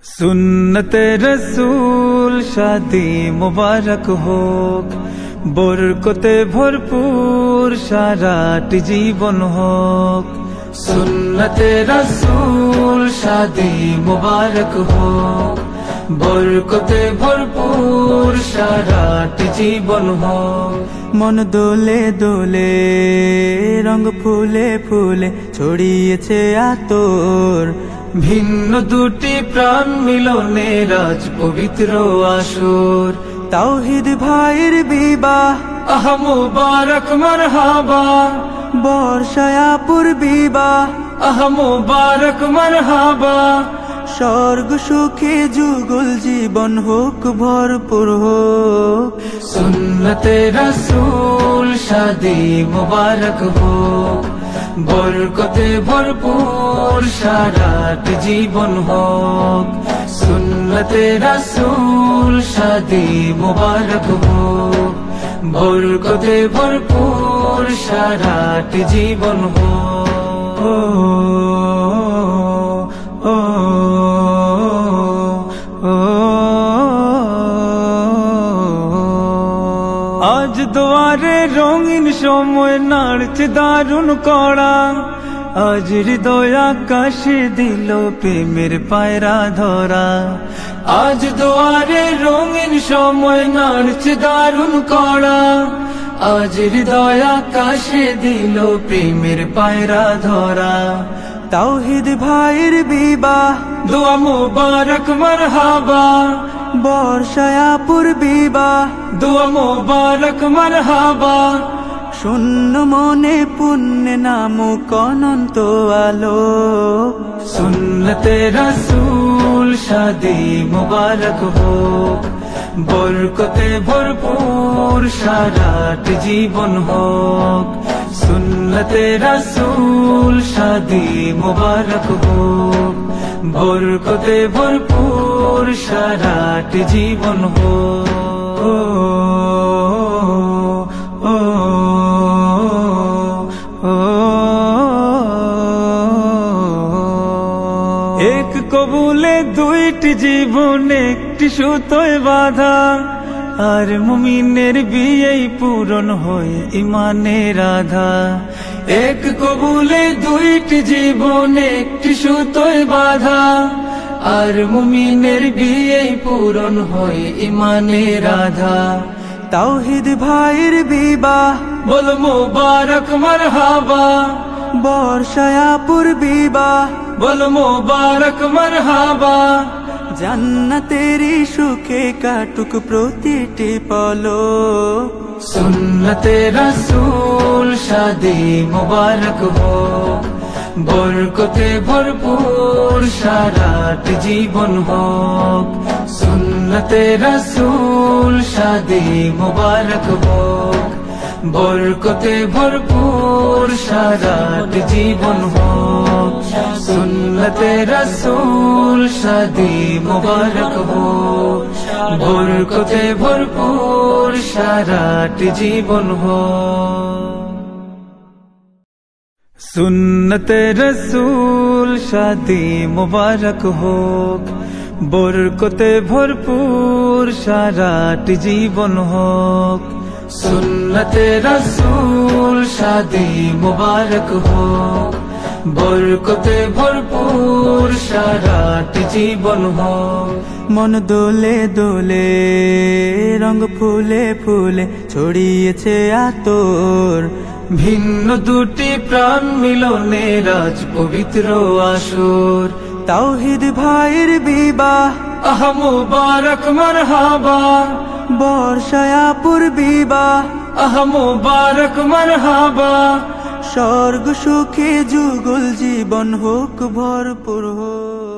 सुन्नते रसूल शादी मुबारक होक, बरकते भरपूर साराटी जीवन होक। सुन्नते रसूल शादी मुबारक होक, बरकते भरपूर साराटी जीवन होक। मन दोले दोले रंग फूले फूले ছড়িয়েছে আতর, ভিন্ন দুটি প্রাণ মিলনে রাজ পবিত্র আসর। তাওহীদ ভাইয়ের বিবাহ আহ মুবারক মারহাবা, বর্ষায় আপুর বিবাহ আহ মুবারক মারহাবা। স্বর্গ সুখে যুগল জীবন হোক ভরপুর হোক। সুন্নতে রাসূল শাদি মুবারক হোক, বরকতে ভরপুর সারাট জীবন হোক। সুন্নতে রাসূল শাদি মুবারক হোক, বরকতে ভরপুর সারাট জীবন হোক। আজ দুয়ারে রঙিন সময় নাড়ছে দারুণ কড়া, আজ হৃদয় আকাশে দিল প্রেমের পায়রা ধরা। আজ দুয়ারে রঙিন সময় নাড়ছে দারুণ কড়া, আজ হৃদয় আকাশে দিল প্রেমের পায়রা ধরা। তাওহীদ ভাইয়ের বিবাহ দোয়া মুবারক মারহাবা, বর্ষায় আপুর বিবাহ দোয়া মুবারক মারহাবা। শূন্য মনে পুণ্যে নামুক অনন্ত আলো। সুন্নতে রাসূল শাদি মুবারক হোক, বরকতে ভরপুর সারাট জীবন হোক। সুন্নতে রাসূল শাদি মুবারক হোক, বরকতে ভরপুর সারাট জীবন হোক। এক কবুলে দুইটি জীবন একটি সুতোয় বাঁধা, আর মুমিনের বিয়েই পূরণ হয় ইমানের আধা। এক কবুলে দুইটি জীবন একটি সুতোয় বাঁধা, আর মুমিনের বিয়েই পূরণ হয় ইমানের আধা। তাওহীদ ভাইয়ের বিবাহ বল মুবারক মারহাবা, বর্ষায় আপুর বিবাহ বল মুবারক মারহাবা। জান্নাতেরি সুখে কাটুক প্রতিটি পলক। সুন্নতে রাসূল শাদি মুবারক হোক, বরকতে ভরপুর সারাট জীবন হোক। সুন্নতে রাসূল শাদি মুবারক হোক, বরকতে ভরপুর সারাট জীবন হোক। সুন্নতে রাসূল শাদি মুবারক হোক, বরকতে ভরপুর সারাট জীবন হোক। সুন্নতে রাসূল শাদি মুবারক হোক, বরকতে ভরপুর সারাট জীবন হোক। সুন্নতে রাসূল শাদি মুবারক হোক, বরকতে ভরপুর সারাট জীবন হোক। মন দোলে দোলে রঙ ফুলে ফুলে ছড়িয়েছে আতর, ভিন্ন দুটি প্রাণ মিলনে রাজ পবিত্র আসর। তাওহীদ ভাইয়ের বিবাহ আহ মুবারক মারহাবা, বর্ষায় আপুর বিবাহ আহ মুবারক মারহাবা। স্বর্গ সুখে যুগল জীবন হোক ভরপুর হোক।